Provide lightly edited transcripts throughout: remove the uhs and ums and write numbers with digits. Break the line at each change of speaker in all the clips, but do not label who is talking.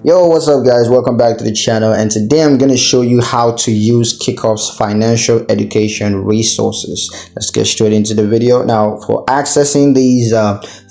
Yo, what's up guys? Welcome back to the channel, and today I'm going to show you how to use Kikoff's financial education resources. Let's get straight into the video. Now, for accessing these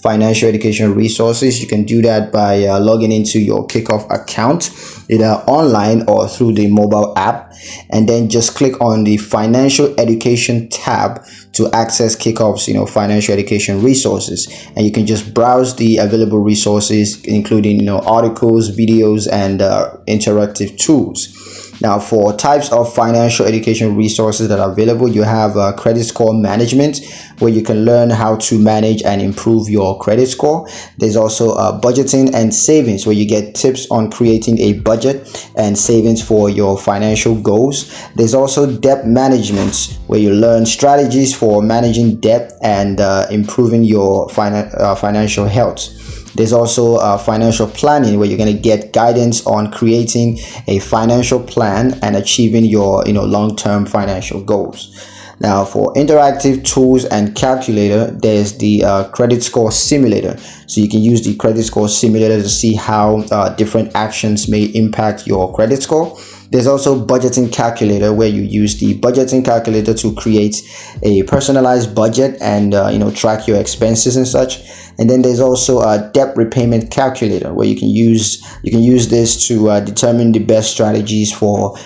financial education resources, you can do that by logging into your Kikoff account, either online or through the mobile app, and then just click on the financial education tab to access Kikoff's financial education resources. And you can just browse the available resources, including articles, videos, and interactive tools. Now, for types of financial education resources that are available, you have credit score management, where you can learn how to manage and improve your credit score. There's also budgeting and savings, where you get tips on creating a budget and savings for your financial goals. There's also debt management, where you learn strategies for managing debt and improving your financial health. There's also financial planning, where you're going to get guidance on creating a financial plan and achieving your long-term financial goals. Now, for interactive tools and calculator, there's the credit score simulator. So you can use the credit score simulator to see how different actions may impact your credit score. There's also budgeting calculator, where you use the budgeting calculator to create a personalized budget and track your expenses and such. And then there's also a debt repayment calculator, where you can use this to determine the best strategies for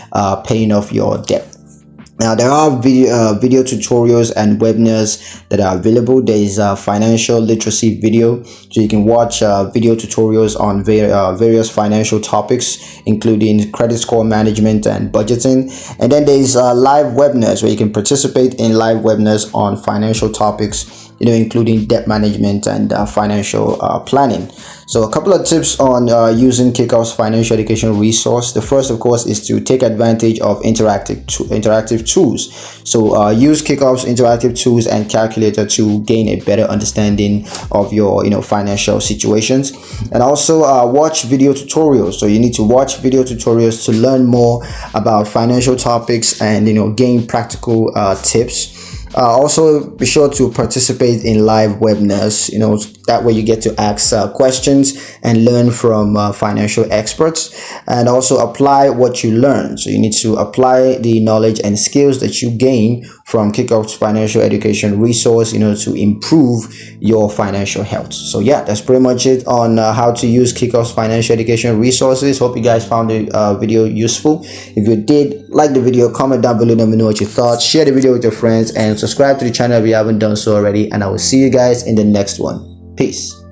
paying off your debt. Now, there are video tutorials and webinars that are available. There is a financial literacy video, so you can watch video tutorials on various financial topics, including credit score management and budgeting. And then there is live webinars, where you can participate in live webinars on financial topics, including debt management and financial planning. So a couple of tips on using Kikoff's financial education resource. The first, of course, is to take advantage of interactive tools. So use Kikoff's interactive tools and calculator to gain a better understanding of your financial situations. And also watch video tutorials. So you need to watch video tutorials to learn more about financial topics and gain practical tips. Also, be sure to participate in live webinars. That way you get to ask questions and learn from financial experts, and also apply what you learn. So you need to apply the knowledge and skills that you gain from Kikoff's financial education resource, to improve your financial health. So yeah, that's pretty much it on how to use Kikoff's financial education resources. Hope you guys found the video useful. If you did, like the video, comment down below, let me know what you thought. Share the video with your friends and subscribe to the channel if you haven't done so already, and I will see you guys in the next one. Peace.